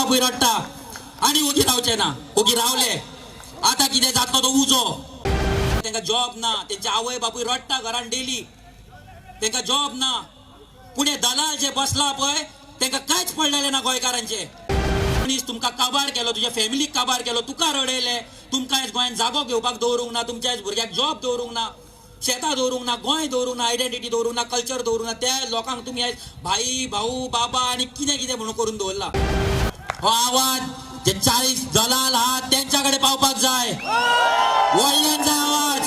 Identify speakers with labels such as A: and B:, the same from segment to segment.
A: बापूय रडटा आणि ओगी रावचे ना. ओगी रावले आता कितें जातलो तो उजो. तांकां जॉब ना, तेंचे आवय बापूय रडटा घरान डेली, तांकां जॉब ना. पुणे दलाल जे बसला पळय तांकां कांयच पडलेलें ना गोंयकारांचे. मनीस तुमकां काबार केलो, तुज्या फॅमिलीक काबार केलो, तुका रडयले, तुमकां आयज गोंयान जागो घेवपाक दवरूंक ना, तुमच्या आयज भुरग्याक जॉब दवरूंक ना, शेतां दवरूंक ना, गोंय दवरूंक ना, आयडेंटिटी दवरूंक ना, कल्चर दवरूंक ना. त्या लोकांक तुमी आयज भाई भाऊ बाबा आनी कितें कितें म्हणून करून दवरला. हो आवाज जे 40 दलाल आहात तेंच्या कडेन पावपाक जाय, वळल्यान जाय आवाज.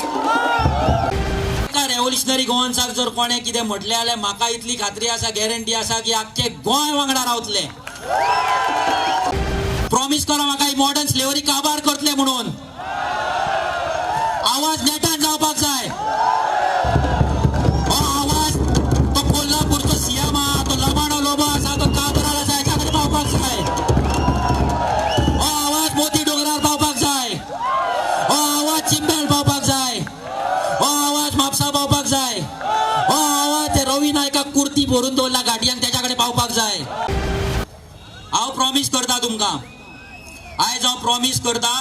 A: रेव्होल्युशनरी गोवन्साक जर कोणे कितें म्हटलें जाल्यार म्हाका इतली खात्री आसा, गॅरंटी आसा की आख्खे गोंय वांगडा रावतले. प्रॉमिस करा म्हाका ही मॉडर्न स्लेवरी काबार करतले म्हणून. आवाज नेटान जावपाक जाय. हो आवाज तो कोल्हापूरचो सीएम आहा, तो लबाडो लोबो आसा, तो काबराल आसा, हेच्या कडेन पावपाक जाय. हो आवाज मोती डोंगरार पावपाक जाय. हो आवाज चिंबेल पावपाक जाय. हो आवाज म्हापसा पावपाक जाय. हो आवाज ते रवी नायकाक कुर्ती भरून दवरला गाडयांक तेच्या कडेन पावपाक जाय. हांव प्रॉमिस करता तुमकां, आयज हांव प्रॉमिस करता,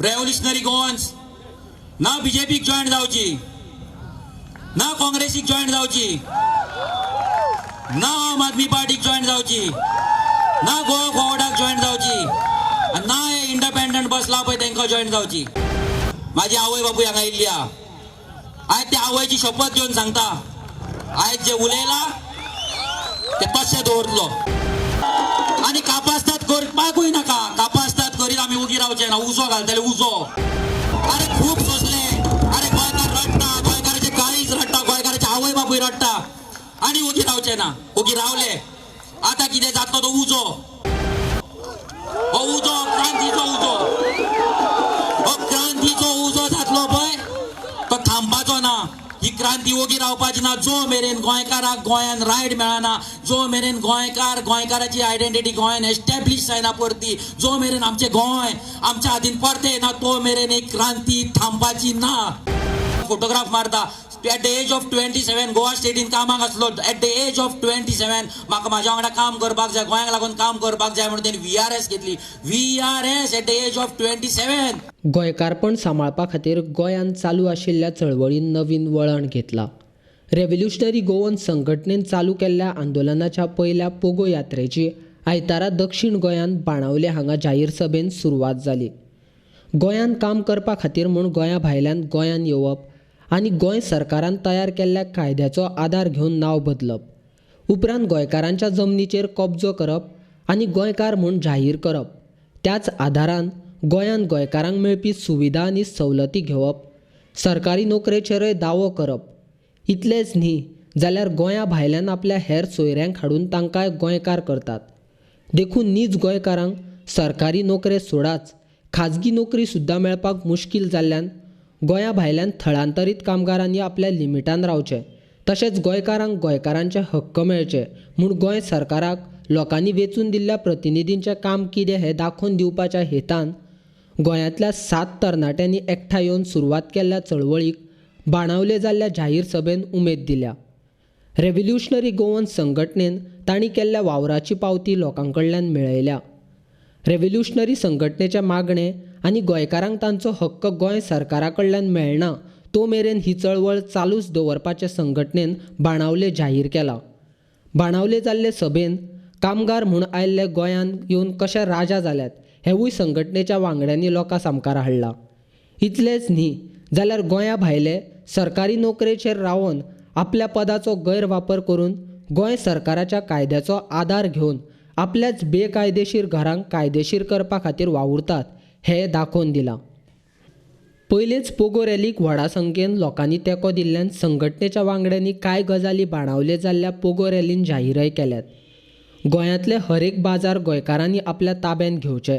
A: रेव्होल्युशनरी गोवन्स ना बीजेपीक जॉयन जावची, ना काँग्रेसीक जॉयन जावची, ना आम आदमी पार्टीक जॉयन जावची, ना गोवा फॉरवर्डाक जॉयन जावची, ना हे इंडिपेंडंट बसला पळय तांकां जॉयन जावची. म्हाजी आवय बापूय हांगा आयिल्ली आहा. आयज त्या आवयची शपथ घेवन सांगता, आयज जे उलयला ते तशें दवरतलो. आणि कापास्ताद करपाकूय नाका, कापास्ताद करीत आमी उगी रावचे ना. उजो घालतले उजो. अरे खूप सोसले. अरे गोंयकार रडटा, गोंयकाराचे काळीज रडटा, गोंयकाराचे आवय बापूय रडटा आणि उगी रावचे ना. उगी रावले आता कितें जातलो तो उजो. हो उजो क्रांतीचो उजो. हो क्रांतीचो उजो जातलो पळय तो थांबपाचो ना. ही क्रांती ओगी रावपाची ना जो मेरेन गोंयकाराक गोंयान रायट मेळना, जो मेरेन गोंयकाराची आयडेंटिटी गोंयान एस्टॅब्लिश जायना परती, जो मेरेन आमचे गोंय आमच्या हातीन परते येना, तो मेरेन एक क्रांती थांबपाची ना. फोटोग्राफ मारता. At the age of 27 Goa स्टेटीन कामाक आसलो. एट द एज ऑफ 27 म्हाका म्हाज्या वांगडा काम करपाक जाय, गोंयाक लागून काम करपाक जाय म्हणून तेणी VRS घेतली. VRS at the age of 27.
B: गोंयकारपण सांबाळपा खातीर गोंयांत चालू आशिल्ल्या चळवळीन नवीन वळण घेतलां. रेव्होल्युशनरी गोवन्स संघटनेन चालू केल्ल्या आंदोलनाच्या पयल्या पोगो यात्रेची आयतारा दक्षिण गोंयांत बाणावले हांगा जाहीर सभेन सुरवात जाली. गोंयांत काम करपा खातीर म्हूण गोंया भायल्यान गोंयांत येवप आनी गोंय सरकारान तयार केल्ल्या कायद्याचो आदार घेवन नांव बदलप, उपरांत गोंयकारांच्या जमनीचेर कब्जो करप आनी गोंयकार म्हूण जाहीर करप, त्याच आदारान गोंयांत गोंयकारांक मेळपी सुविधा आनी सवलती घेवप, सरकारी नोकरेचेरय दावो करप. इतलेंच न्ही जाल्यार गोंया भायल्यान आपल्या हेर सोयऱ्यांक हाडून तांकांय गोंयकार करतात. देखून नीज गोंयकारांक सरकारी नोकरे सोडाच खाजगी नोकरी सुद्दां मेळपाक मुश्कील जाल्ल्यान गोंया भायल्यान थळांतरीत कामगारांनी आपल्या लिमिटान रावचें, तशेंच गोंयकारांक गोंयकारांचे हक्क मेळचे म्हूण गोंय सरकाराक लोकांनी वेंचून दिल्ल्या प्रतिनिधींचें काम कितें हें दाखोवन दिवपाच्या हेतान गोंयांतल्या 7 तरणाट्यांनी एकठांय येवन सुरवात केल्ल्या चळवळीक बाणावले जाल्ल्या जाहीर सभेन उमेद दिल्या. रेव्होल्युशनरी गोवन्स संघटनेन तांणी केल्ल्या वावराची पावती लोकां कडल्यान मेळयल्या. रेव्होल्युशनरी संघटनेचे मागणे आनी गोंयकारांक तांचो हक्क गोंय सरकारा कडल्यान मेळना तो मेरेन ही चळवळ चालूच दवरपाचें संघटनेन बाणावले जाहीर केलां. बाणावले जाल्ले सभेन कामगार म्हूण आयिल्ले गोंयांत येवन कशे राजा जाल्यात हेवूय संघटनेच्या वांगड्यांनी लोकां सामकार हाडला. इतलेंच न्ही जाल्यार गोंया भायले सरकारी नोकरेचेर रावन आपल्या पदाचो गैरवापर करून गोंय सरकाराच्या कायद्याचो आदार घेवन आपल्याच बेकायदेशीर घरांक कायदेशीर करपा खातीर वावुरतात हें दाखोवन दिलां. पयलेच पोगो रॅलीक व्हडा संख्येन लोकांनी तेंको दिल्ल्यान संघटनेच्या वांगड्यांनी कांय गजाली बाणावले जाल्ल्या पोगो रॅलीन जाहीरय केल्यात. गोंयांतले हरेक बाजार गोंयकारांनी आपल्या ताब्यान घेवचे.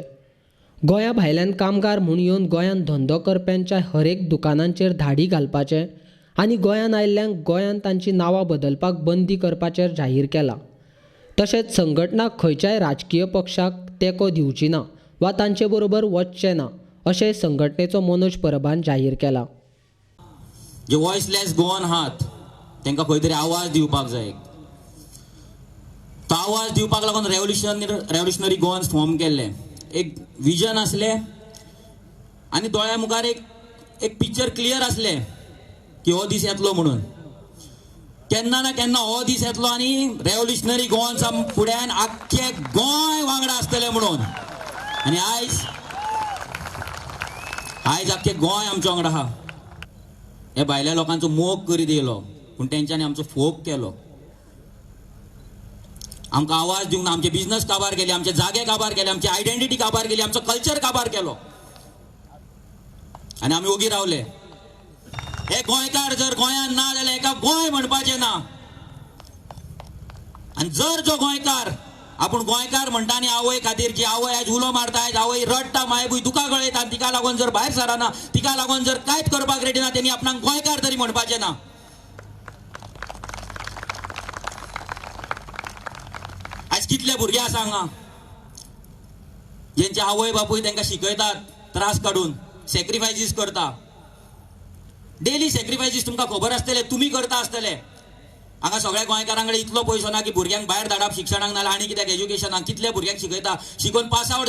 B: गोंया भायल्यान कामगार म्हूण येवन गोंयांत धंदो करप्यांच्या हरेक दुकानांचेर धाडी घालपाचें आनी गोंयांत आयिल्ल्यांक गोंयांत तांची नांवां बदलपाक बंदी करपाचेर जाहीर केलां. तशेंच संघटना खंयच्याय राजकीय पक्षाक तेंको दिवची ना वा तांचे बरोबर वचचें ना अशें संघटनेचो मनोज परबान जाहीर केला.
A: जे वॉइसलेस गोवन आहात तांकां खंय तरी आवाज दिवपाक जाय. तो आवाज दिवपाक लागून रेव्होल्युशनरी गोवन्स फॉर्म केल्ले. एक विजन असले आणि दोळ्या मुखार एक पिक्चर क्लियर असले की हो दीस येतलो म्हणून. केन्ना ना केन्ना हो दीस येतलो आणि रेव्होल्युशनरी गोवन्सा फुड्यान आख्खे गोंय वांगडा आसतले म्हणून. आणि आयज आख्खे गोंय आमच्या वांगडा आहा. हे भायल्या लोकांचो मोग करीत येयलो पूण तेंच्यांनी आमचो फोग केलो. आमकां आवाज दिवंक ना. आमचे बिझनस काबार केले, आमचे जागे काबार केले, आमची आयडेंटिटी काबार केली, आमचो कल्चर काबार केलो आणि आमी ओगी रावले. हे गोंयकार जर गोंयान ना जाल्यार एका गोंय म्हणपाचें ना. आणि जर जो गोंयकार आपूण गोंयकार म्हणटा आनी आवय खातीर जी आवय आयज उलो मारता, आयज आवय रडटा, मायबूय दुकां गळयता, तिका लागून जर भायर सराना, तिका लागून जर कांयच करपाक रेडी ना, तेणी आपणाक गोंयकार तरी म्हणपाचें ना. आयज कितले भुरगे आसा हांगा जेंचे आवय बापूय तांकां शिकयतात त्रास काडून, सॅक्रिफायसीस करता. डेली सॅक्रिफायसीस तुमकां खबर आसतले, तुमी करता आसतले. हांगा सगळ्या गोंयकारां कडेन इतलो पयसो ना की भुरग्यांक भायर धाडप शिक्षणाक नाल्यार आनी कित्याक एज्युकेशनाक. कितले भुरग्यांक शिकयता, शिकून पास आवट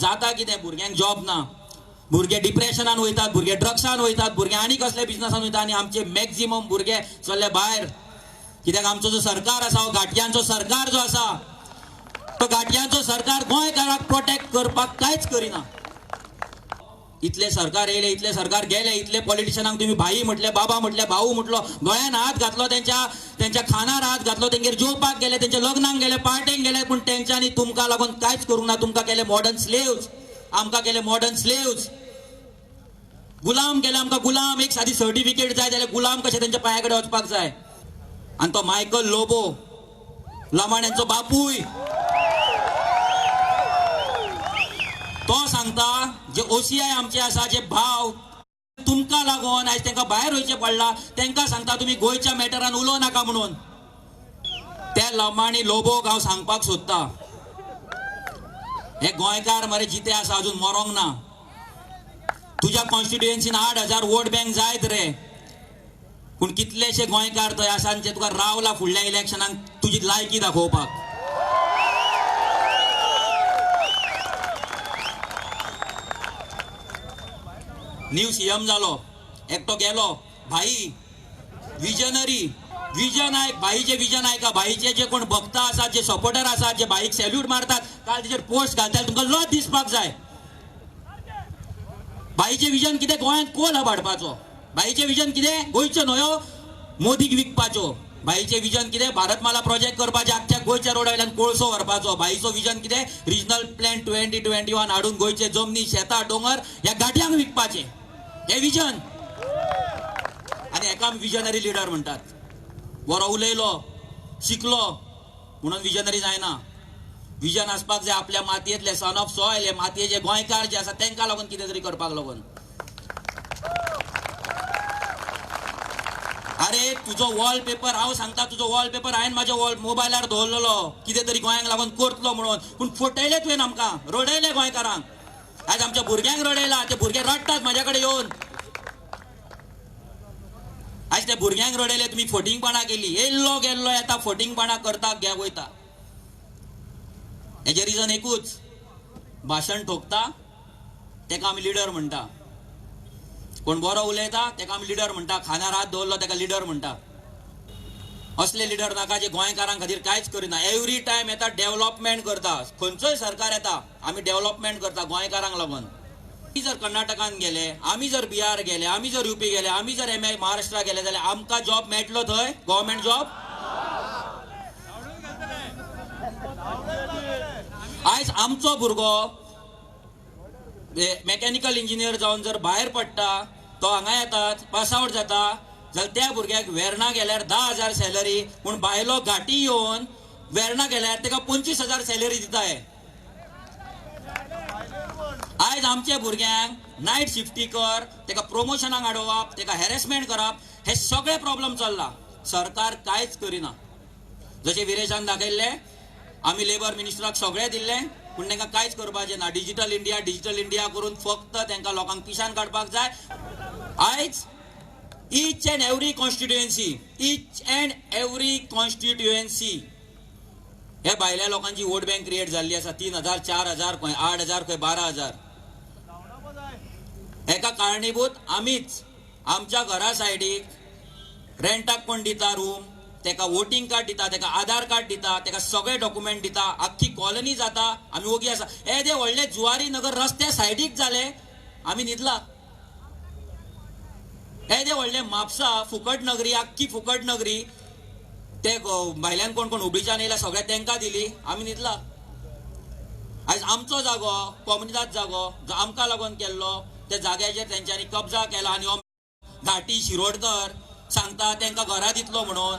A: जाता कितें, भुरग्यांक जॉब ना. भुरगे डिप्रेशनान वयतात, भुरगे ड्रग्सान वयतात, भुरगे आनी कसले बिझनसान वयता. आनी आमचे मॅक्झिमम भुरगे चल्ले भायर. कित्याक आमचो जो सरकार आसा, हो घाटग्यांचो सरकार जो आसा, तो घाटग्यांचो सरकार गोंयकाराक प्रोटेक्ट करपाक कांयच करिना. इतले सरकार येयले, इतले सरकार गेले, इतले पॉलिटिशियनांक तुम्ही भाई म्हटले, बाबा म्हटले, भाऊ म्हटलो, गोंयान हात घातलो, त्यांच्या खानार हात घातलो, तेंगेर जेवपाक गेले, त्यांच्या लग्नाक गेले, पार्टेक गेले, पण तेंच्यांनी तुमकां लागून कांयच करूंक ना. तुमकां केले मॉडर्न स्लेव्स, आमकां केले मॉडर्न स्लेव्स. गुलाम केले आमकां गुलाम. एक सादी सर्टिफिकेट जाय जाल्यार गुलाम कशे तेंच्या पांया कडेन वचपाक जाय. आनी तो मायकल लोबो, लमाण्यांचो बापूय, तो सांगता जे ओसीआय आमचे आसा, जे भाव तुमकां लागून आयज तांकां भायर वयचें पडला, तांकां सांगता तुमी गोंयच्या मॅटरान उलोव नाका म्हणून. त्या लमाणी लोबोक हांव सांगपाक सोदता, हे गोंयकार मरे जिते आसा अजून मरोंक ना. तुज्या कॉन्स्टिट्युएन्सीन 8,000 वोट बँक जायत रे, पूण कितलेशे गोंयकार थंय आसा जे तुका रावला फुडल्या इलेक्शनाक तुजी लायकी दाखोवपाक. न्यू सीएम जालो, एकटो गेलो, भाई विजनरी, विजन आयक, भाईचे विजन आयका. भाईचे जे कोण भक्त आसात, जे सपोर्टर आसात, जे भाईक सॅल्यूट मारतात, काल तेजेर पोस्ट घालतात, तुमकां लज दिसपाक जाय. भाईचे विजन कितें, गोंयांत कोल हाडपाचो. भाईचे विजन कितें, गोंयच्यो न्हंयो मोदीक विकपाच्यो. भाईचे विजन कितें, भारतमाला प्रोजेक्ट करपाचे, आख्ख्या गोंयच्या रोडा वयल्यान कोळसो व्हरपाचो. भाईचो विजन कितें, रिजनल प्लॅन 2021 हाडून गोंयचे जमनी, शेतां, दोंगर ह्या गाडयांक विकपाचे. हे विजन. आनी हेका आमी विजनरी लिडर म्हणटात. बरो उलयलो, शिकलो म्हणून विजनरी जायना. विजन आसपाक जाय आपल्या मातयेंतले, सन ऑफ सॉयल, हे मातयेचे गोंयकार जे आसा तांकां लागून कितें तरी करपाक लागून. अरे तुजो वॉलपेपर, हांव सांगता तुजो वॉलपेपर हांवें म्हाज्या मोबायलार दवरलेलो कितें तरी गोंयांक लागून करतलो म्हणून, पूण फटयले तुवें आमकां, रडयले गोंयकारांक. आयज आमच्या भुरग्यांक रडयला, ते भुरगे रडटात म्हाज्या कडेन येवन. आयज त्या भुरग्यांक रडयले, तुमी फटिंगपणां केली. येयल्लो गेल्लो येता, फटिंगपणां करता, घ्या वयता. हेजें रिजन एकूच, भाशण ठोकता तेका आमी लिडर म्हणटा. कोण बरो उलयता तेका आमी लिडर म्हणटा, खांद्यार हात दवरलो तेका लिडर म्हणटा. असले लिडर नाका जे गोंयकारां खातीर कांयच करिना. एवरी टायम येता डेव्हलपमेंट करता. खंयचोय सरकार येता आमी डेव्हलपमेंट करता गोंयकारांक लागून. आमी जर कर्नाटकान गेले, आमी जर बिहार गेले, आमी जर यूपी गेले, आमी जर महाराष्ट्रा गेले जाल्यार आमकां जॉब मेळटलो थंय, गव्हर्मेंट जॉब. आयज आमचो भुरगो मेकॅनिकल इंजिनियर जावन जर भायर पडटा, तो हांगा येता, पास आवट जाता, जाल्यार त्या भुरग्याक वेर्णा गेल्यार 10,000 सॅलरी, पूण भायलो घाटी येवन वेर्णा गेल्यार तेका 25,000 सॅलरी दिताय. आयज आमच्या भुरग्यांक नायट शिफ्टी कर, तेका प्रमोशनाक हाडोवप, तेका हॅरेसमेंट करप, हे सगळे प्रॉब्लेम चल्ला. सरकार कांयच करिना. जशें विरेशान दाखयल्ले, आमी लेबर मिनिस्टराक सगळें दिल्लें, पूण तांकां कांयच करपाचें ना. डिजिटल इंडिया करून फक्त तांकां लोकांक पिशान काडपाक जाय. आयज each and every constituency हे भायल्या लोकांची वोट बँक क्रिएट जाल्ली आसा. 3,000 4,000 खंय 8,000 खंय 12,000. हेका कारणीभूत आमीच. आमच्या घरा सायडीक रेंटाक कोण दिता रूम, तेका वोटिंग कार्ड दिता, तेका आधार कार्ड दिता, तेका सगळे डॉक्युमेंट दिता, आख्खी कॉलनी जाता, आमी ओगी आसा. हे जे व्हडले जुवारी नगर रस्ते सायडीक जाले, आमी न्हिदला. हे जे व्हडले म्हापसा फुकट नगरी, आख्खी फुकट नगरी, ते भायल्यान कोण कोण उबीच्यान येयला सगळे तेंका दिली, आमी न्हिदला. आयज आमचो जागो, कॉम्युनिटाचो जागो जो आमकां लागून केल्लो, त्या जाग्याचेर तेंच्यांनी कब्जा केला आनी घाटी शिरोडकर सांगता तेंका घरा दितलो म्हणून.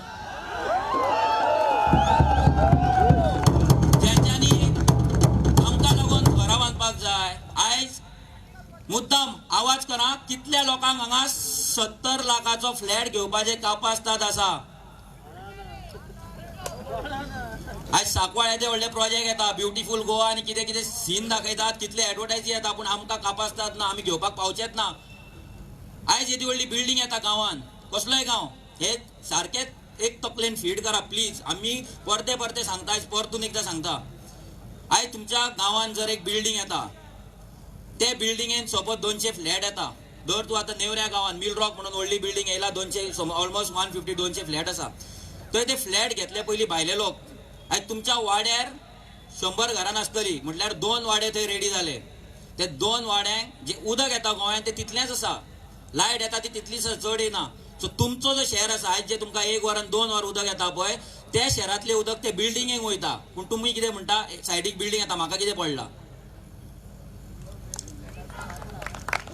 A: जेंच्यांनी आमकां लागून घरा बांदपाक जाय. आयज मुद्दाम आवाज करा, कितल्या लोकांक हांगा 70 लाखाचो फ्लॅट घेवपाचे कापास्ताद आसा. आज सांकवाळ्याचे व्हडले प्रोजेक्ट येता, ब्युटिफूल गोवा आनी कितें कितें सीन दाखयतात, कितले एडवर्टायजी येता, पूण आमकां कापास्ताद ना, आमी घेवपाक पावचेत ना. आयज येदी व्हडली बिल्डींग येता गांवांत, कसलोय गांव, हे सारकेच एक तकलेन फीड करा प्लीज. आमी परते परते सांगता, आयज परतून एकदां सांगता. आयज तुमच्या गांवांत जर एक बिल्डींग येता, ते बिल्डिंगेन सपोज 200 फ्लॅट येता. दर तूं आतां नेवऱ्या गांवांत मिल रॉक म्हणून व्हडली बिल्डींग येयला, 200 ऑलमोस्ट 150-200 फ्लॅट आसा. थंय ते फ्लॅट घेतले पयलीं भायले लोक. आयज तुमच्या वाड्यार 100 घरां आसतलीं म्हटल्यार 2 वाडे थंय रेडी जाले. ते 2 वाड्यांक जे उदक येता गोंयांत ते तितलेंच आसा, लायट येता ती तितलीच चड येना. सो तुमचो जो शहर आसा, आयज जे तुमकां 1 वरान 2 वर उदक येता पळय, त्या शहरांतलें उदक ते बिल्डिंगेक वयता. पूण तुमी कितें म्हणटा, सायडीक बिल्डींग येता, म्हाका कितें पडलां.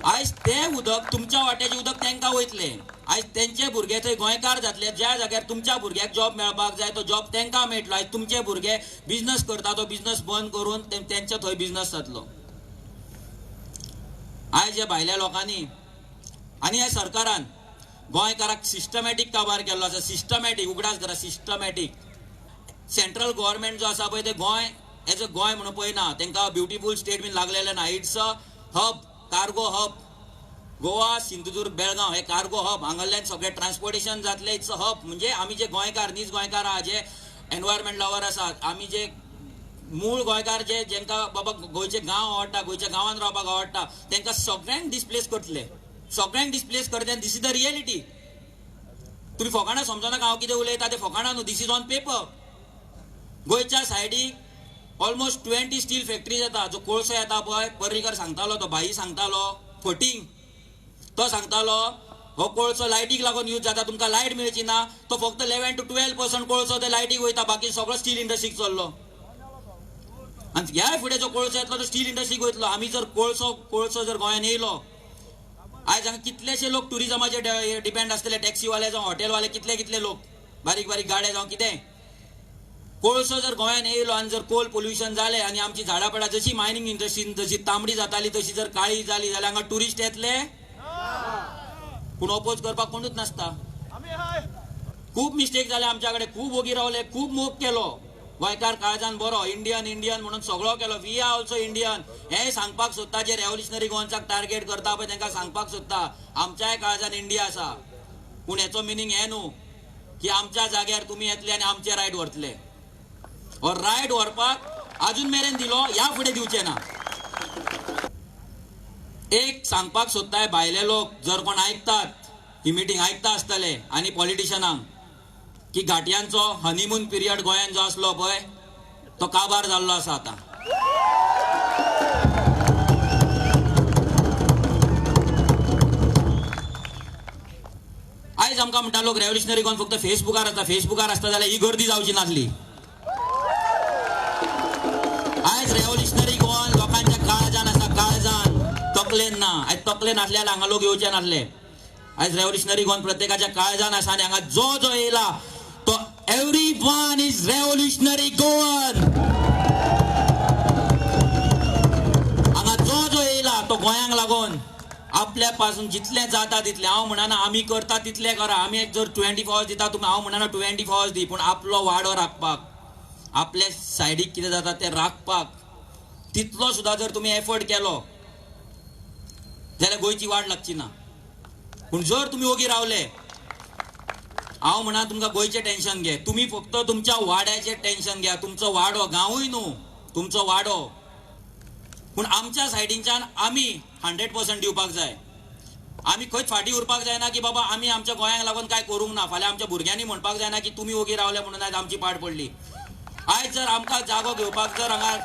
A: आयज ते उदक तुमच्या वाट्याचें उदक तेंकां वयतले. आयज तेंचे भुरगे थंय गोंयकार जातले. ज्या जाग्यार तुमच्या भुरग्याक जॉब मेळपाक जाय तो जॉब तेंकां मेळटलो. आयज तुमचे भुरगे बिझनस करता, तो बिझनस बंद करून तेंचे थंय बिझनस जातलो. आयज ह्या भायल्या लोकांनी आनी ह्या सरकारान गोंयकाराक सिस्टमॅटीक काबार केल्लो आसा. सिस्टमॅटीक, उगडास करा, सिस्टमॅटीक. सेंट्रल गव्हर्मेंट जो आसा पळय ते गोंय एज अ गोंय म्हणून पळयना. तेंकां ब्युटिफूल स्टेट बीन लागलेले ना. It's a hub, cargo hub. Goa, Sindhudurg, Belgaum हे कार्गो हब. हांगाल्यान सगळे ट्रान्सपोर्टेशन जातले. It's a hub. म्हणजे आमी जे गोंयकार, नीज गोंयकार आहा, जे एनवायरमेंट लवर आसात, आमी जे मूळ गोंयकार, जे जेंकां बाबा गोंयचे गांव आवडटा, गोंयच्या गांवांत रावपाक आवडटा, तेंकां सगळ्यांक डिस्प्लेस करतले. सगळ्यांक डिस्प्लेस करते. दिस इज द रियलिटी. तुम्ही फोकाणा समजनाका हांव कितें उलयता ते. फोकाणा न्हू, दिस इज ऑन पेपर. गोंयच्या सायडीक ऑलमोस्ट 20 स्टील फॅक्टरीज येता. जो कोळसो येता पळय, पर्रीकर सांगतालो, तो भाई सांगतालो, फटींग तो सांगतालो, हो कोळसो लायटीक लागून यूज जाता, तुमकां लायट मेळची ना. तो फक्त 11 to 12% कोळसो ते लायटीक वयता, बाकी सगळो स्टील इंडस्ट्रीक चल्लो. आनी ह्या फुडें जो कोळसो येतलो तो स्टील इंडस्ट्रीक वयतलो. आमी जर कोळसो जर गोंयांत येयलो, आयज हांगा कितलेशे लोक टुरिजमाचेर डिपेंड आसतले, टॅक्सीवाले जावं हॉटेलवाले, कितले लोक, बारीक बारीक गाड्या जावं कितें. कोळसो जर गोंयांत येयलो आनी जर कोल पोल्युशन जालें आनी आमची झाडां पडा, जशी मायनिंग इंडस्ट्रीन जशी तांबडी जाताली तशी जर काळी जाली जाल्यार हांगा टुरिस्ट येतले, पूण ओपोज करपाक कोणूच नासता. खूब मिस्टेक जाले आमच्या कडेन. खूब ओगी रावले, खूब मोग केलो. गोंयकार काळजान बरो, इंडियन म्हणून सगळो केलो. वी आर ऑल्सो इंडियन हे सांगपाक सोदता. जे रेव्होल्युशनरी गोवन्साक टार्गेट करता पळय तांकां सांगपाक सोदता आमच्याय काळजान इंडिया आसा. पूण हेचो मिनींग हें न्हू की आमच्या जाग्यार तुमी येतले आनी आमचे रायट व्हरतले. हो रायट व्हरपाक अजून मेरेन दिलो, ह्या फुडें दिवचे ना. एक सांगपाक सोदताय भायले लोक, जर कोण आयकतात ही मिटींग आयकता आसतले आनी पॉलिटिशनांक, की घाटयांचो हनीमून पिरियड गोंयांत जो आसलो पळय तो काबार जाल्लो आसा आतां. आयज आमकां म्हणटा लोक रेव्होल्युशनरी गोवन फक्त फेसबुकार आसता जाल्यार ही गर्दी जावची नासली. आयज रेव्होल्युशनरी गोवन लोकांच्या काळजान आसा, काळजान, तकलेन ना. आयज तकलेन आसल्यार हांगा लोक येवचे नासले. आयज रेव्होल्युशनरी गोवन प्रत्येकाच्या काळजान आसा आनी हांगा जो येयला तो एव्हरीवन इज रेव्होल्युशनरी गोवन. हांगा जो येयला तो गोंयांक लागून आपल्या पासून जितलें जाता तितलें. हांव म्हणना आमी करता तितलें करा. आमी एक जर 24 hours दिता तुमी, हांव म्हणना 24 hours दी, पूण आपलो वाडो राखपाक, आपल्या सायडीक कितें जाता तें राखपाक तितलो सुद्दां जर तुमी एफर्ट केलो जाल्यार गोंयची वाट लागची ना. पूण जर तुमी ओगी रावले हांव म्हणा तुमकां गोंयचें टेन्शन घे, तुम्ही फक्त तुमच्या वाड्याचें टेन्शन घ्या. तुमचो वाडो गांवूय न्हू, तुमचो वाडो. पूण आमच्या सायडींच्यान आमी 100% दिवपाक जाय. आमी खंयच फाटीं उरपाक जायना की बाबा आमी आमच्या गोंयांक लागून काय करूंक ना. फाल्यां आमच्या भुरग्यांनी म्हणपाक जायना की तुमी ओगी रावले म्हणून आयज आमची पाड पडली. आयज जर आमकां जागो घेवपाक जर हांगा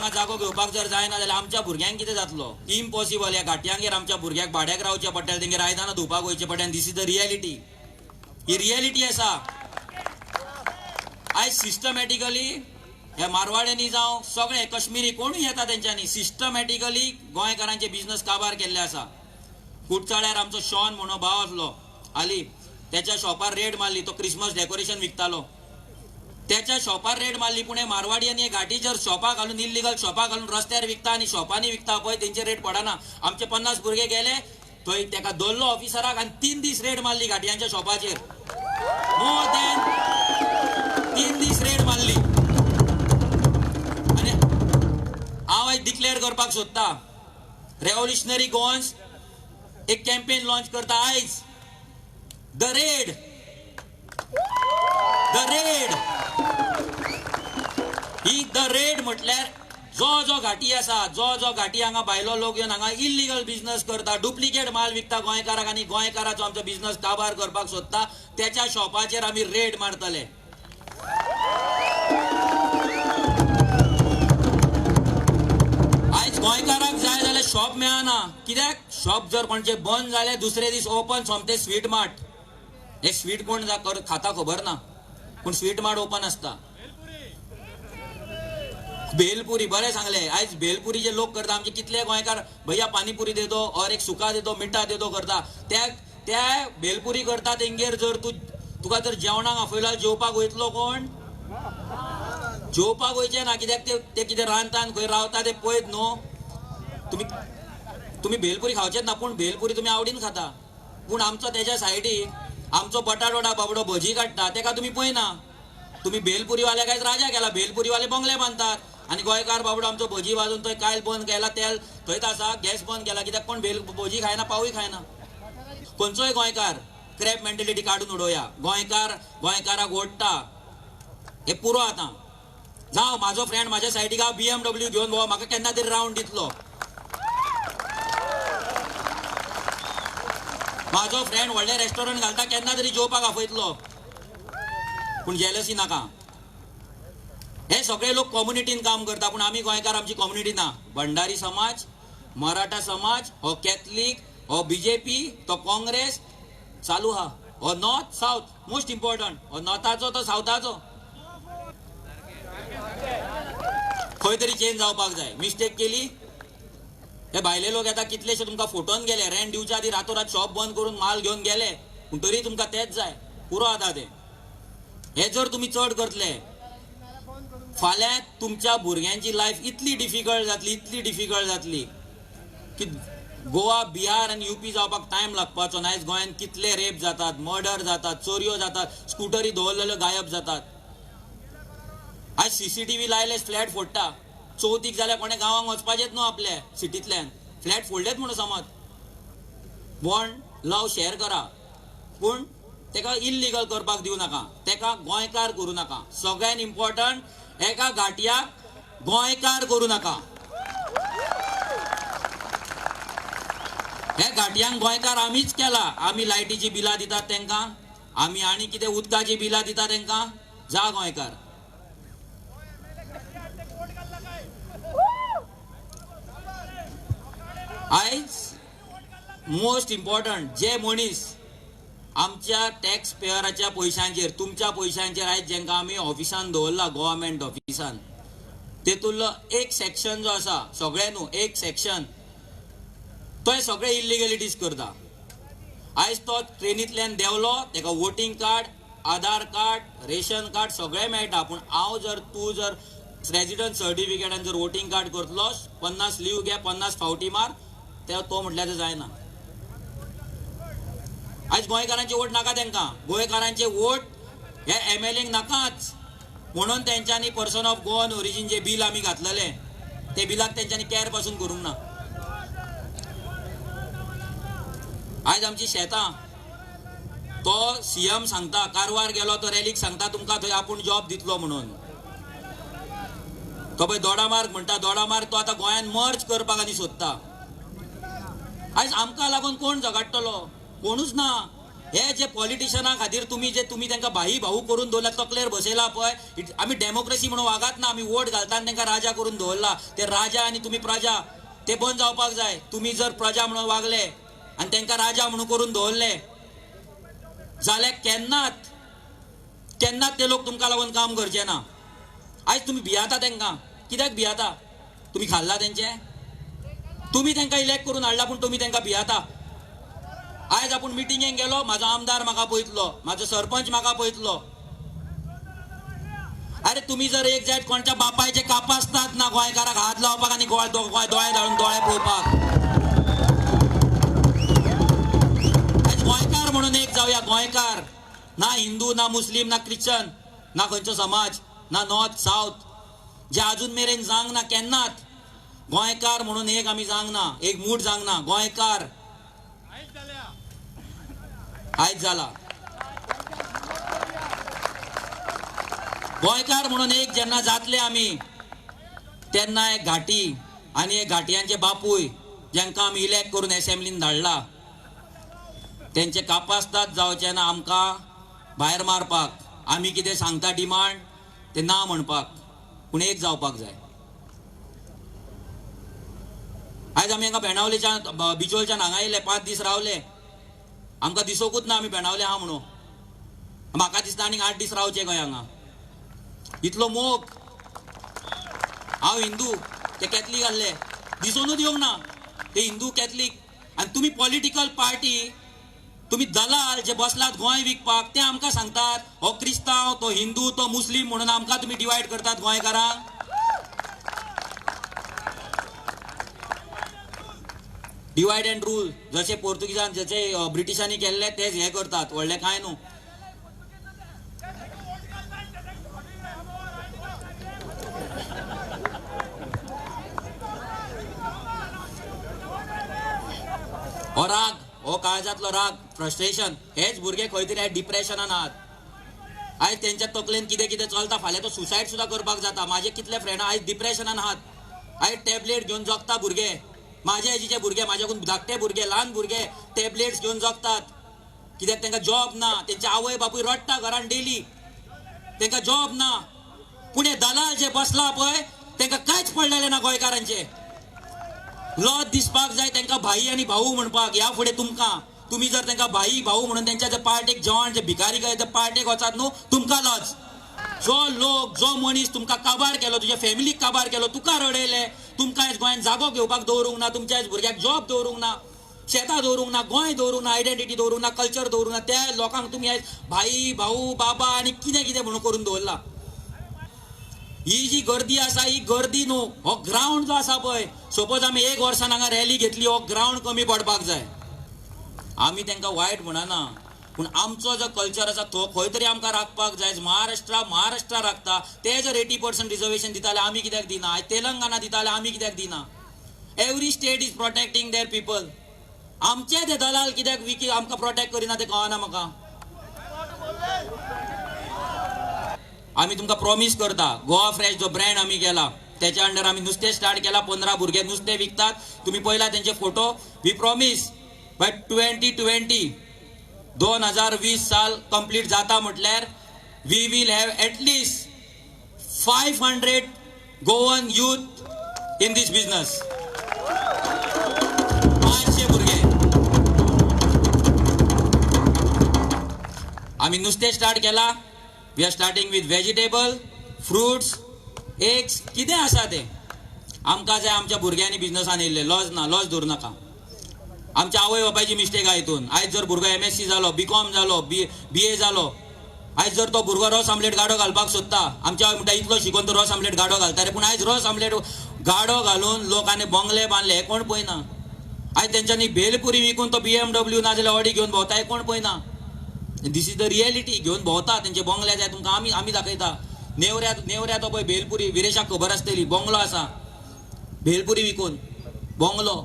A: जागो घेवपाक जर जायना जाल्यार आमच्या भुरग्यांक कितें जातलो? इम्पॉसिबल. ह्या घाटयांगेर आमच्या भुरग्याक भाड्याक रावचें पडटलें, तेंगेर आयदनां धुवपाक वयचें पडटलें. This is the reality. ही रियलिटी आसा. आयज सिस्टमॅटिकली हे मारवाड्यांनी जावं सगळे कश्मीरी कोणूय येता तेंच्यांनी सिस्टमॅटिकली गोंयकारांचे बिझनस काबार केल्ले आसा. कुडचाळ्यार आमचो शॉन म्हणून भाव आसलो, हाली त्याच्या शॉपार रेड मारली. तो क्रिसमस डेकोरेशन विकतालो. त्याच्या शॉपार रेड मारली. पुणे मारवाडियांनी घाटी जर शॉपा घालून इल्लिगल शॉपा घालून रस्त्यार विकता आनी शॉपांनी विकता पळय तेंचे रेट पडना. आमचे 50 भुरगे गेले थंय तेका धरलो ऑफिसराक आनी 3 दीस रेड मारली घाटयांच्या शॉपाचेर. मोर दॅन 3 दीस रेड मारली. आनी हांव आयज डिक्लेअर करपाक सोदता, रेव्होल्युशनरी गोवन्स एक कॅम्पेन लॉन्च करता आयज. The red he the red म्हटल्यार जो घाटी आसा, जो घाटी हांगा भायलो लोक येवन हांगा इल्लिगल बिझनस करता, डुप्लिकेट माल विकता गोंयकाराक आनी गोंयकाराचो आमचो बिझनस काबार करपाक सोदता, त्याच्या शॉपाचेर आमी रेड मारतले. आयज गोंयकाराक जाय जाल्यार शॉप मेळना. कित्याक? शॉप जर म्हणजे बंद जाले दुसरे दीस ओपन सोमते स्वीट मार्ट. हे स्वीट कोण खाता खबर ना, पूण स्वीट मार्ट ओपन आसता. भेलपुरी बरें सांगले. आयज भेलपुरीचे लोक करता. आमचे कितले गोंयकार भैया पानीपुरी दे दो और एक सुका दे दो, मिठा दे दो करता. त्या भेलपुरी करता तेंगेर जर तुका जर जेवणाक आपयला जेवपाक वयतलो कोण? जेवपाक वयचे ना. कित्याक ते कितें रांदता खंय रावता ते पळयत न्हू. तुम्ही भेलपुरी खावचेच ना, पूण भेलपुरी तुमी आवडीन खाता. पूण आमचो तेच्या सायडीक आमचो बटाटवडा बाबडो भजी काडटा तेका तुमी पळयना. तुम्ही भेलपुरीवाले कांयच राजा केला. भेलपुरीवाले बंगले बांदतात आनी गोंयकार बाबडो आमचो भजी वाजून थंय कायल बंद केला, तेल थंयच आसा, गॅस बंद केला. कित्याक कोण भजी खायना, पावूय खायना. खंयचोय गोंयकार क्रॅप मेंटेलिटी काडून उडोवया. गोंयकाराक ओडटा हे पुरो आतां. जावं म्हाजो फ्रेंड म्हाज्या सायडीक हांव BMW घेवन भोंव, म्हाका केन्ना तरी रावंड दितलो. म्हाजो फ्रेंड व्हडले रेस्टॉरंट घालता, केन्ना तरी जेवपाक आपयतलो. पूण जेलसी नाका. हे सगळे लोक कम्युनिटीन काम करता, पूण आमी गोंयकार आमची कम्युनिटी ना. भंडारी समाज, मराठा समाज, हो कॅथलीक, हो BJP, तो काँग्रेस चालू हा. हो नॉर्थ साऊथ मोस्ट इम्पॉर्टंट. हो नॉर्थाचो तो सावथाचो खंय तरी चेंज जावपाक जाय. मिस्टेक केली हे भायले लोक येता, कितलेशे तुमकां फोटोन गेले, रेंट दिवच्या आदी रातोरात शॉप बंद करून माल घेवन गेले, पूण तरी तुमकां तेच जाय. पुरो आतां ते. हे जर तुमी चड करतले फाल्यां तुमच्या भुरग्यांची लायफ इतली डिफिकल्ट जातली की गोवा, बिहार आनी UP जावपाक टायम लागपाचो ना. आयज गोंयांत कितले रेप जातात, मर्डर जातात, चोरयो जातात, स्कुटरी दवरलेल्यो गायब जातात. आयज CCTV लायले फ्लॅट फोडटा. चवथीक जाल्यार कोणे गांवांक वचपाचेच न्हू आपल्या सिटींतल्यान. फ्लॅट फोडलेत म्हणून समज. बॉन्ड लव शेअर करा, पूण तेका इल्लिगल करपाक दिवं नाका, तेका गोंयकार करूं नाका. सगळ्यात इम्पॉर्टंट एका घाटयाक गोंयकार करूं नाका. हे घाटयांक गोंयकार आमीच केला. आमी लायटीची बिलां दितात तेंकां, आमी आनी कितें उदकाची बिलां दितात तेंकां. जा गोंयकार. आयज मोस्ट इम्पॉर्टंट जे मनीस आमच्या टॅक्स पेयराच्या पयशांचेर, तुमच्या पयशांचेर आयज जेंकां आमी ऑफिसान दवरला, गव्हर्मेंट ऑफिसान, तेतूंतलो एक सेक्शन जो आसा, सगळे न्हू, एक सेक्शन तो सगळे इल्लिगलिटीज करता. आयज तो ट्रेनींतल्यान देंवलो, तेका वोटींग कार्ड, आधार कार्ड, रेशन कार्ड सगळे मेळटा. पूण तूं जर रेजिडंट सर्टिफिकेटान जर वोटींग कार्ड करतलो, 50 लीव घे, 50 फावटी मार, तो म्हटल्यार ते जायना. आयज गोंयकारांचे वोट नाका तेंकां. गोंयकारांचे वोट हे MLAंक नाकाच. म्हणून तेंच्यांनी पर्सन ऑफ गोवन ओरिजीन जे बील आमी घातलेले, ते बिलाक तेंच्यांनी कॅर पासून करूंक ना. आयज आमची शेतां तो सीएम सांगता कारवार गेलो तो रॅलीक सांगता तुमकां थंय आपूण जॉब दितलो म्हणून. तो पळय दोडामार्ग म्हणटा दोडामार्ग तो आतां गोंयांत मर्ज करपाक आनी सोदता. आयज आमकां लागून कोण झगडटलो? कोणूच ना. हे जे पॉलिटिशना खातीर तुम्ही तांकां भाई भाऊ करून दवरला तकलेर बसयला पळय. आमी डेमोक्रेसी म्हणून वागात ना. आमी वोट घालता आनी तांकां राजा करून दवरला. ते राजा आनी तुमी प्रजा ते बंद जावपाक जाय. तुमी जर प्रजा म्हणून वागले आनी तांकां राजा म्हणून करून दवरले जाल्यार केन्नाच ते लोक तुमकां लागून काम करचे ना. आयज तुमी भियाता तांकां. कित्याक भियाता? तुमी खाल्ला तेंचे? तुमी तांकां इलेक्ट करून हाडला पूण तुमी तांकां भियाता. आयज आपूण मिटिंगेक गेलो म्हाजो आमदार म्हाका पळयतलो, म्हाजो सरपंच म्हाका पळयतलो. अरे तुम्ही जर एक जायत कोणच्या बापायचे कापासतात ना गोंयकाराक हात लावपाक आनी दोळे धाडून दोळे पळोवपाक. आयज गोंयकार म्हणून एक जावया. गोंयकार ना हिंदू ना मुस्लीम ना क्रिश्चन ना खंयचो समाज ना नॉर्थ साऊथ जे अजून मेरेन जावंक ना केन्नाच. गोंयकार म्हणून एक आमी जावंक ना. एक मूठ जावंक ना. गोंयकार आयज जाला. गोंयकार म्हणून एक जेन्ना जातले आमी तेन्ना एक घाटी आनी एक घाटयांचे बापूय जेंकां आमी इलेक्ट करून असेंब्लीन धाडला तेंचे कापासतात जावचे ना आमकां भायर मारपाक. आमी कितें सांगता डिमांड ते ना म्हणपाक. पूण एक जावपाक जाय. आयज आमी हांगा बेणावलेच्यान बिचोलच्यान हांगा येयले 5 दीस रावले. आमकां दिसोकूच ना आमी बेणावले आहा म्हणून. म्हाका दिसता आनीक 8 दीस रावचे गोंय हांगा. इतलो मोग. हांव हिंदू ते कॅथलीक आहले दिसूनच येवंक ना. ते हिंदू कॅथलीक आनी तुमी पॉलिटिकल पार्टी तुमी दलाल जे बसलात गोंय विकपाक ते आमकां सांगतात हो क्रिस्तांव तो हिंदू तो मुस्लीम म्हणून आमकां तुमी डिवायड करतात गोंयकारांक. डिवायड अँड रूल जशे पोर्तुगीजान जशे ब्रिटिशांनी केल्ले तेच हे करतात. व्हडले कांय न्हू. हो राग हो काळजातलो राग फ्रस्ट्रेशन हेच भुरगे खंय तरी डिप्रेशनान आहात. आयज तेंच्या तकलेन कितें कितें चलता फाल्यां तो सुसायड सुद्दां करपाक जाता. म्हाजे कितले फ्रेंड आयज डिप्रेशनान आहात. आयज टॅबलेट घेवन जगता भुरगे. म्हाजे एजीचे भुरगे म्हाज्याकून धाकटे भुरगे ल्हान भुरगे टॅबलेट्स घेवन जगतात. कित्याक तांकां जॉब ना. तेंचे आवय बापूय रडटा घरान डेली. तांकां जॉब ना. पूण हे दलाल जे बसला पळय तांकां कांयच पडलेलें ना गोंयकारांचे. लज दिसपाक जाय तांकां भाई आनी भाऊ म्हणपाक. ह्या फुडें तुमी जर तांकां भाई भाऊ म्हणून तेंच्या जे पार्टेक जेवण जे भिकारी काय ते पार्टेक वचात न्हू तुमकां लज. जो मनीस तुमकां काबार केलो तुज्या फॅमिलीक काबार केलो तुका रडयले तुमकां आयज गोंयांत जागो घेवपाक दवरूंक ना. तुमच्या आयज भुरग्याक जॉब दवरूंक ना. शेतां दवरूंक ना. गोंय दवरूंक ना. आयडेंटिटी दवरूंक ना. कल्चर दवरूंक ना. त्या लोकांक तुमी आयज भाई भाऊ बाबा आनी कितें कितें म्हणून करून दवरला. ही जी गर्दी आसा ही गर्दी न्हू. हो ग्रावंड जो आसा पळय सपोज आमी 1 वर्सान हांगा रॅली घेतली हो ग्रावंड कमी पडपाक जाय. आमी तांकां वायट म्हणना पूण आमचो जो कल्चर आसा तो खंय तरी आमकां राखपाक जाय. महाराष्ट्रा राखता ते जर 80% रिजर्वेशन दिताले आमी कित्याक दिना. तेलंगणा दिताले आमी कित्याक दिना. Every state is protecting there people. आमचे ते दलाल कित्याक आमकां प्रोटेक्ट करिना ते कळना म्हाका. आमी तुमकां प्रॉमिस करता गोवा फ्रेश जो ब्रँड आमी केला त्याच्या अंडर आमी नुस्तें स्टार्ट केला. 15 भुरगे नुस्तें विकतात. तुमी पळयला तेंचे फोटो. वी प्रॉमिस बाय 2020 साल कंप्लीट जाता म्हटल्यार we will have at least 500 Goan youth in this business. 500 भुरगे आमी नुस्तें स्टार्ट केला. We are starting with vegetable fruits eggs कितें आसा तें आमकां जाय. आमच्या भुरग्यांनी बिझनसान येयल्ले लॉज ना. लॉज दवरूं नाका. आमच्या आवय बापायची मिस्टेक आहा हितून. आयज जर भुरगो MSc जालो BCom जालो BA जालो आयज जर तो भुरगो रस आमलेट गाडो घालपाक सोदता आमच्या आवय म्हणटा इतलो शिकोवन तो रस आमलेट गाडो घालता रे. पूण आयज रस आमलेट गाडो घालून लोकांनी बंगले बांदले हे कोण पळयना. आयज तेंच्यांनी भेलपुरी विकून तो BMW नाजाल्यार ऑडी घेवन भोंवता हे कोण पळयना. This is the reality. घेवन भोंवता तेंचे बंगले जाय तुमकां आमी दाखयता. नेवऱ्या तो पळय भेलपुरी विरेशाक खबर आसतली बंगलो आसा भेलपुरी विकून बंगलो.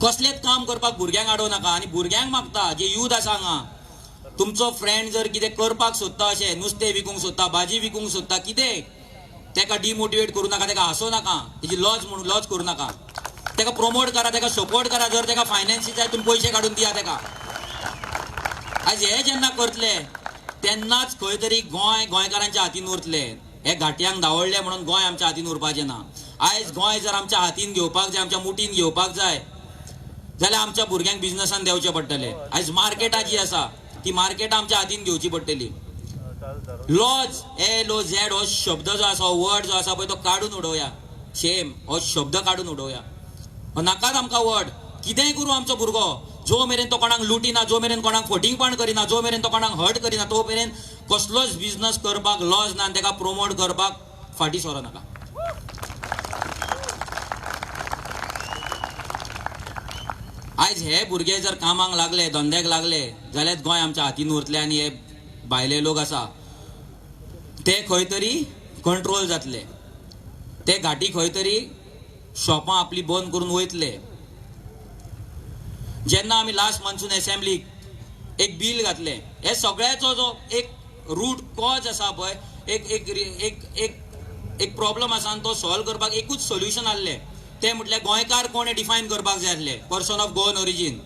A: कसलेच काम करपाक भुरग्यांक आडोव नाका आनी भुरग्यांक मागता जे यूथ आसा हांगा तुमचो फ्रेंड जर कितें करपाक सोदता अशें नुस्तें विकूंक सोदता भाजी विकूंक सोदता कितें तेका डिमोटिवेट करूं नाका तेका हांसोव नाका तेजी लॉज म्हणून लॉज करूं नाका तेका प्रमोट करा तेका सपोर्ट करा जर तेका फायनान्सी जाय तुमी पयशे काडून दिया तेका आज हे जेन्ना करतले तेन्नाच खंय तरी गोंय गोंयकारांच्या हातीन उरतले हे घाटयांक धांवडले म्हणून गोंय आमच्या हातीन उरपाचें ना आयज गोंय जर आमच्या हातीन घेवपाक जाय आमच्या मुठीन घेवपाक जाय जाल्यार आमच्या भुरग्यांक बिझनसान देंवचे पडटले आयज मार्केटां जी आसा ती मार्केटां आमच्या हातीन घेवची पडटली लॉज LOZ हो शब्द जो आसा वर्ड जो आसा पळय तो काडून उडोवया शेम हो शब्द काडून उडोवया हो नाकाच आमकां वर्ड कितेंय करूं आमचो भुरगो जो मेरेन तो कोणाक लुटिना जो मेरेन कोणाक फटिंगपण करिना जो मेरेन तो कोणाक हर्ट करिना तो मेरेन कसलोच बिझनस करपाक लॉज ना तेका प्रमोट करपाक फाटी सरो नाका आयज हे भुरगे जर कामाक लागले धंद्याक लागले जाल्यार गोंय आमच्या हातीन उरतले आनी हे भायले लोक आसा ते खंय तरी कंट्रोल जातले ते घाटी खंय तरी शॉपां आपली बंद करून वयतले जेन्ना आमी लास्ट मान्सून असेंब्लीक एक बील घातले हे सगळ्याचो जो एक रूट कॉज आसा पळय एक एक एक एक एक प्रॉब्लम आसा आनी तो सॉल्व करपाक एकूच सोल्युशन आहले ते म्हटल्यार गोंयकार कोण डिफायन करपाक जाय आसले पर्सन ऑफ गोवन ओरिजीन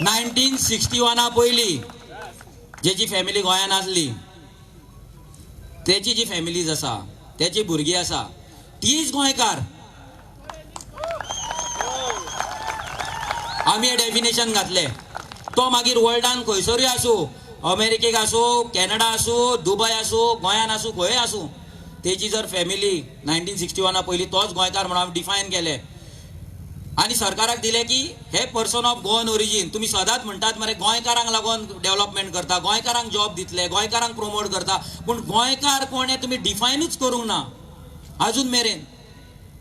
A: 1961 पयलीं जेची फॅमिली गोंयान आसली तेची जी फॅमिलीज आसा तेची भुरगीं आसा तीच गोंयकार आमी हे डेफिनेशन घातले तो मागीर वर्ल्डान खंयसरूय आसूं अमेरिकेक आसूं कॅनडा आसूं दुबय आसूं गोंयान आसूं खंय आसूं तेची जर फॅमिली 1961 पयलीं तोच गोंयकार म्हणून आमी डिफायन केले आनी सरकाराक दिले की हे पर्सन ऑफ गोवन ओरिजीन तुमी सदांच म्हणटात मरे गोंयकारांक लागून डेव्हलपमेंट करता गोंयकारांक जॉब दितले गोंयकारांक प्रमोट करता पूण गोंयकार कोण हे तुमी डिफायनूच करूंक ना अजून मेरेन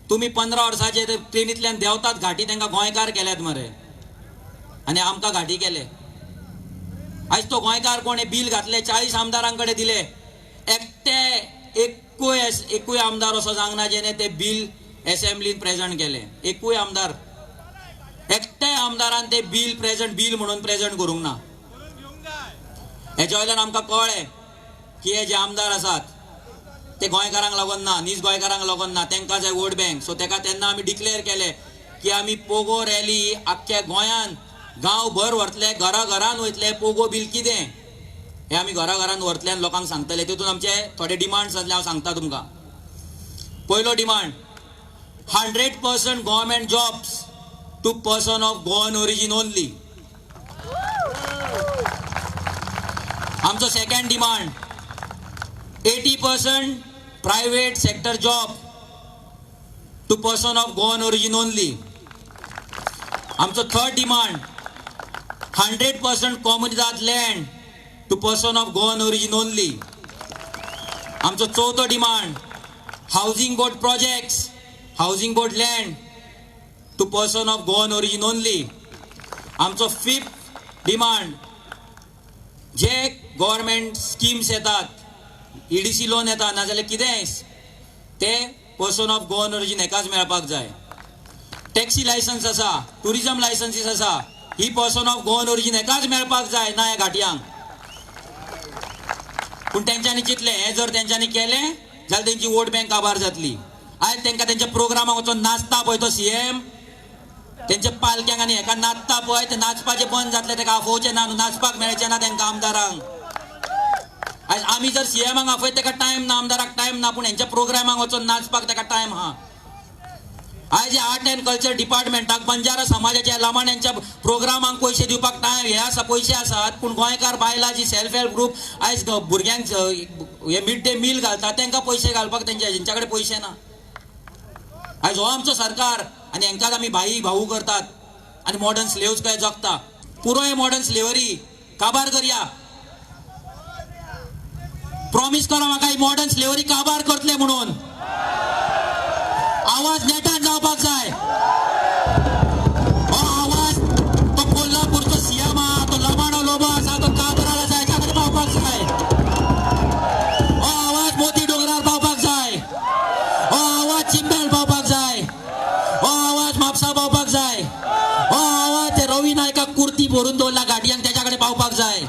A: तुमी 15 वर्सांचे ट्रेनींतल्यान देंवतात घाटी तांकां गोंयकार केल्यात मरे आनी आमकां घाटी केले आयज तो गोंयकार कोण हे बील घातले 40 आमदारां कडेन दिले एकटे एकूय आमदार असो जावंक जेणे ते बील असेंब्लीन प्रेझेंट केले एकूय आमदार एकट्याय आमदारान ते बील म्हणून प्रेझेंट करूंक ना हेच्या वयल्यान आमकां कळ्ळें की हे जे आमदार आसात ते गोंयकारांक लागून ना नीज गोंयकारांक लागून ना तांकां जाय वोट बँक सो तेका तेन्ना आमी डिक्लेअर केले की आमी पोगो रॅली आख्ख्या गोंयान गांव भर व्हरतले घरान वयतले पोगो बील कितें हे आमी घरान व्हरतले आनी लोकांक सांगतले तितून आमचे थोडे डिमांड्स आसले हांव सांगता तुमकां पयलो demand 100% government jobs to person of Goan origin only. आमचो second demand 80% private sector job to person of Goan origin only. आमचो third demand 100% comunidad land to person of Goan origin only. आमचो चौथो demand housing board projects housing board land to person of Goan origin only. आमचो fifth demand जे government schemes येतात EDC loan येता नाजाल्यार कितेंय ते पर्सन ऑफ गोवन ओरिजीन एकाच मेळपाक जाय. टॅक्सी लायसन्स आसा टुरिझम लायसन्सीस आसा ही पर्सन ऑफ गोवन ओरिजीन एकाच मेळपाक जाय ना ह्या घाटयांक. पूण तेंच्यांनी चिंतले हे जर तेंच्यांनी केलें जाल्यार तेंची वोट बँक काबार जातली. आयज तांकां तेंच्या प्रोग्रामाक वचून नाचता पळय तो CM तेंच्या पालक्यांक आनी हेका नाचता पळय ते नाचपाचें बंद जातले तेका आफोवचें ना नाचपाक मेळचें ना तेंकां आमदारांक. आयज आमी जर CMाक आफयत तेका टायम ना आमदाराक टायम ना पूण हेंच्या प्रोग्रामाक वचून नाचपाक तेका टायम आहा. आयज आर्ट एंड कल्चर डिपार्टमेंटाक बंजारा समाजाच्या लामाण्यांच्या प्रोग्रामांक पयशे दिवपाक टायम हे आसा पयशे आसात पूण गोंयकार बायलां जी सेल्फ हेल्प ग्रुप आयज भुरग्यांक हे मिड डे मील घालता तांकां पयशे घालपाक तेंच्या कडेन पयशे ना. आयज हो आमचो सरकार आनी हांकांच आमी भाई भाऊ करतात आनी मॉडर्न स्लेव्स काय जगता. पुरो हे मॉडर्न स्लेवरी काबार करया. प्रॉमिस करा म्हाका ही मॉडर्न स्लेवरी काबार करतले म्हणून. आवाज नेटान जावपाक जाय. हो आवाज तो कोल्हापूरचो CM आहा तो लबाडो लोबो आसा तो काबराल आसा हेच्या कडेन पावपाक जाय. हो आवाज मोती डोंगरार पावपाक जाय. हो आवाज चिंबेल पावपाक जाय. हो आवाज म्हापसा कसा पावपाक जाय हो आवाज ते रवी नायकाक कुर्ती भरून दवरला गाडयांक त्याच्याकडे पावपाक जाय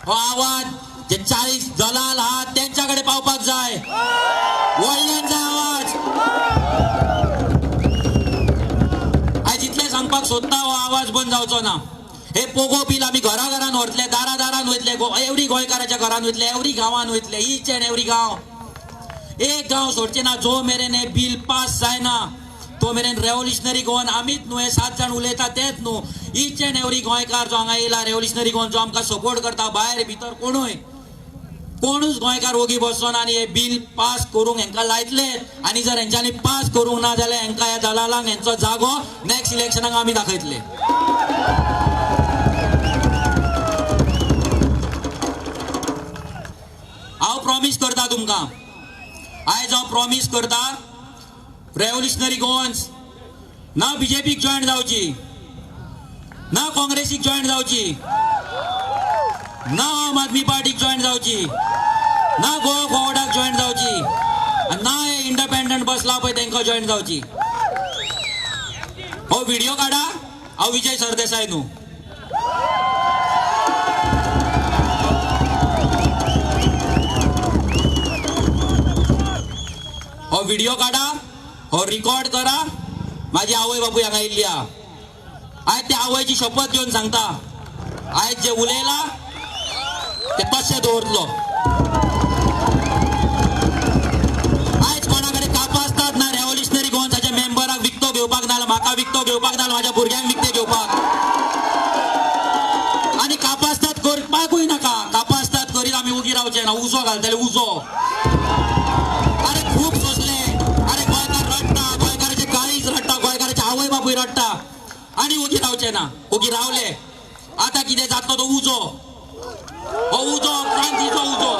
A: हो आवाज जे 40 दलाल हा त्यांच्याकडे पावपाक जाय वळल्यांचा आवाज आज इतले सांगपाक सोदता हो आवाज बंद जावचो ना हे पोगो बिल आम्ही घराघरान व्हरतले दारादारान वयतले एवढी गोंयकाराच्या घरान वयतले एवढी गांवान वयतले ईच एंड एवरी गांव एक गांव सोडचे ना जो मेरेन हे बिल पास जायना तो मेरेन रेव्होल्युशनरी गोवन आमीच न्हू हे 7 जाण उलयता तेच न्हू ईच एंड एवरी गोंयकार जो हांगा येयला रेव्होल्युशनरी गोवन जो आमकां सपोर्ट करता भायर भितर कोणूच गोंयकार ओगी बसोन आनी हे बिल पास करूंक हेंकां लायतले आनी जर हेंच्यांनी पास करूंक ना जाल्यार हेंकां ह्या दलालांक हेंचो जागो नेक्स्ट इलेक्शनाक आमी दाखयतले हांव प्रॉमिस करता तुमकां आयज हांव प्रॉमिस करता रेव्होल्युशनरी गोवन्स ना बीजेपीक जॉयन जावची ना काँग्रेसीक जॉयन जावची ना आम आदमी पार्टीक जॉयन जावची ना गोवा फॉरवर्डाक जॉयन जावची ना हे इंडिपेंडंट बसला पळय तांकां जॉयन जावची हो व्हिडिओ काढा हांव विजय सरदेसाय न्हू हो व्हिडिओ काढा हो रिकॉर्ड करा माझी आवय बापूय हांगा येयल्ली आहा आयज त्या आवयची शपथ घेवन सांगता आयज जे उलयला ते तशें दवरतलो आयज कोणाकडे कापां आसतात ना रेव्होल्युशनरी गोवन्साच्या मेंबराक विकतो घेवपाक ना म्हाका विकतो घेवपाक ना माझ्या भुरग्यांक विकते घेवपाक आनी कापां आसतात करपाकूय नाका कापां आसतात करीत आमी उगी रावचे ना उजो घालतले उजो अरे खूब सोंसले अरे गोंयकार रडटा गोंयकाराचे काळीज रडटा गोंयकाराचे आवय बापूय रडटा आनी उगी रावचे ना उगी रावले आतां कितें जातलो तो उजो हो उजो क्रांतीचो उजो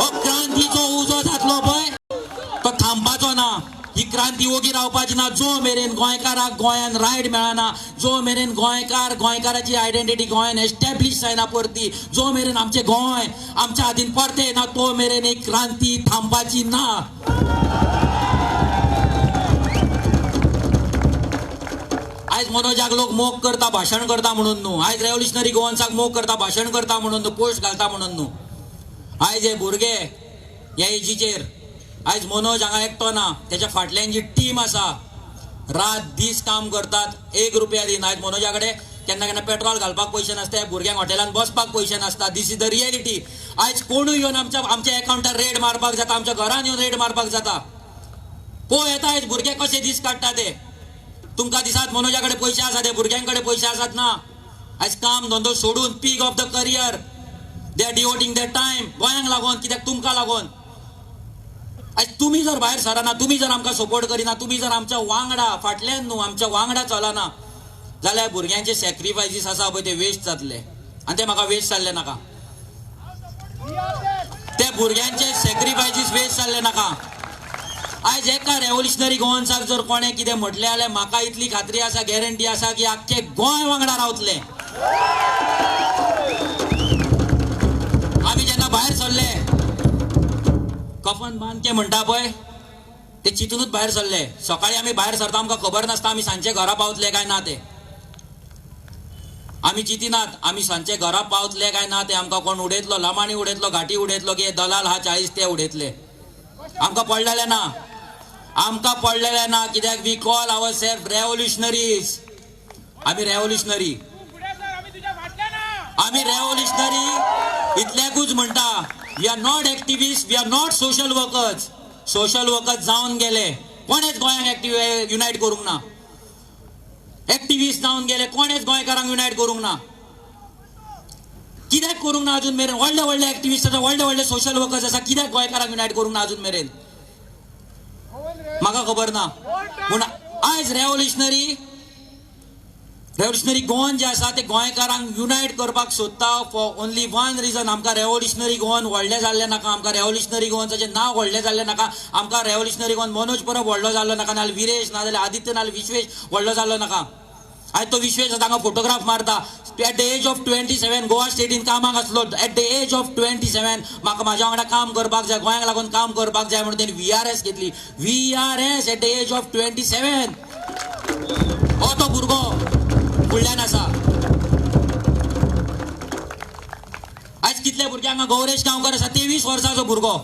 A: हो क्रांतीचो उजो जातलो पळय तो थांबपाचो ना ही क्रांती ओगी रावपाची ना जो मेरेन गोंयकाराक गोंयान रायट मेळना जो मेरेन गोंयकाराची आयडेंटिटी गोंयान एस्टॅब्लिश जायना परती जो मेरेन आमचे गोंय आमच्या हातीन परते ना तो मेरेन एक क्रांती थांबपाची ना आयज मनोजाक लोक मोग करता भाशण करता म्हणून न्हू आयज रेव्होल्युशनरी गोवन्साक मोग करता भाशण करता म्हणून न्हू पोस्ट घालता म्हणून न्हू आयज हे भुरगे ह्या एजीचेर आयज मनोज हांगा एकटो ना त्याच्या फाटल्यान जी टीम आसा रात दीस काम करतात 1 रुपया दिन आयज मनोजा कडेन केन्ना केन्ना पेट्रोल घालपाक पयशे नासता भुरग्यांक हॉटेलान बसपाक पयशे नासता दीस इज द रियलिटी आयज कोणूय येवन आमच्या अकाउंटार रेड मारपाक जाता आमच्या घरान येवन रेड मारपाक जाता पळय येता आयज भुरगे कशे दीस काडटा ते तुमकां दिसात मनोजा कडेन पयशे आसा ते भुरग्यांकडे पयशे आसात ना आयज काम धंदो सोडून peak of the career they are devoting their time गोंयांक लागून कित्याक तुमकां लागून आयज तुमी जर भायर सरना तुमी जर आमकां सपोर्ट करिना तुमी जर आमच्या वांगडा फाटल्यान न्हू आमच्या वांगडा चलना जाल्यार भुरग्यांचे सॅक्रिफायसीस आसा पळय ते वेस्ट जातले आनी ते म्हाका वेस्ट जाल्ले नाका ते भुरग्यांचे सॅक्रिफायसीस वेस्ट जाल्ले नाका आयज एका रेव्होल्युशनरी गोवन्साक जर कोणे कितें म्हटलें जाल्यार म्हाका इतली खात्री आसा गॅरंटी आसा की आख्खे गोंय वांगडा रावतले आमी जेन्ना भायर सरले कफन बांदके म्हणटा पळय ते चिंतूनच भायर सरले सकाळी आमी भायर सरता आमकां खबर नासता आमी सांजचे घरा पावतले काय ना ते आमी चिंतिनात आमी सांजचे घरा पावतले काय ना ते आमकां कोण उडयतलो लमाणी उडयतलो घाटी उडयतलो की दलाल हा 40 ते उडयतले आमकां पडलेले ना कित्याक we call our self revolutionaries आमी रेव्होल्युशनरी इतल्याकूच म्हणटा we are not activist we are not social workers जावन गेले कोणेच गोंयांक युनायट करूंक ना एक्टिविस्ट जावन गेले कोणेच गोंयकारांक युनायट करूंक ना कित्याक करूंक ना अजून मेरेन व्हडले एक्टिविस्ट आसा व्हडले सोशल वर्कर्स आसा कित्याक गोंयकारांक युनायट करूंक ना अजून मेरेन म्हाका खबर ना पूण आयज रेव्होल्युशनरी गोवन जे आसा ते गोंयकारांक युनायट करपाक सोदता फॉर ओन्ली वन रिजन आमकां रेव्होल्युशनरी गोवन व्हडलें जाल्लें नाका आमकां रेव्होल्युशनरी गोवन्साचें नांव व्हडलें जाल्लें नाका आमकां रेव्होल्युशनरी गोवन मनोज परब व्हडलो जाल्लो नाका नाल्यार विरेश नाजाल्यार आदित्य नाल्यार विश्वेश व्हडलो जाल्लो नाका आयज तो विश्वेश हांगा फोटोग्राफ मारता at the age of 27 Goa स्टेटीन कामाक असलो. एट द एज ऑफ 27 म्हाका म्हाज्या वांगडा काम करपाक जाय, गोंयाक लागून काम करपाक जाय म्हणून तेणी VRS घेतली. VRS at the age of 27. हो तो भुरगो फुडल्यान आसा. आज कितले भुरगे हांगा गौरेश गांवकर आसा, 23 वर्साचो भुरगो.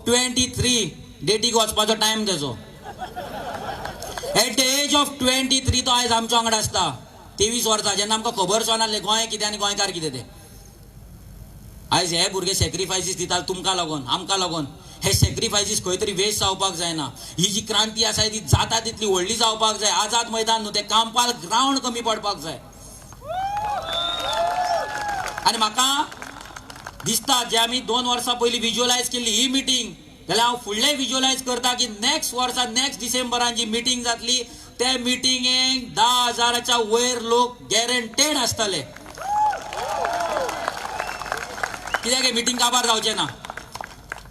A: 23 डेटीक वचपाचो टायम तेजो. एट द एज ऑफ 23 तो आयज आमच्या वांगडा आसता. 23 वर्सां, जेन्ना आमकां खबर नासलें गोंय कितें आनी गोंयकार कितें तें. आयज हे भुरगे सॅक्रिफायसीस दितात तुमकां लागून, आमकां लागून. हे सॅक्रिफायसीस खंय तरी वेस्ट जावपाक जायना. ही जी क्रांती आसा ती जाता तितली व्हडली जावपाक जाय. आझाद मैदान न्हू, तें कांपाल ग्रावंड कमी पडपाक जाय. आनी म्हाका दिसता जे आमी 2 वर्सां पयलीं विज्युअलायज केल्ली ही मिटींग, जाल्यार हांव फुडलें विज्युअलायज करता की नेक्स्ट वर्सा नेक्स्ट डिसेंबरान जी मिटींग जातली ते मिटींगेक 10,000च्या वयर लोक गॅरंटेड आसतले. कित्याक हे मिटींग काबार जावचें ना.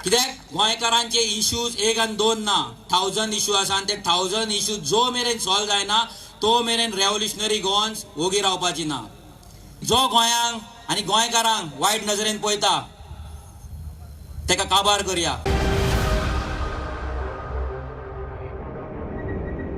A: कित्याक गोंयकारांचे इश्यूज 1 आनी 2 ना, 1000 इश्यू आसा. आनी ते 1000 इश्यू जो मेरेन सॉल्व जायना तो मेरेन रेव्होल्युशनरी गोवन्स ओगी रावपाची ना. जो गोंयांक आनी गोंयकारांक वायट नजरेन पळयता तेका काबार करया.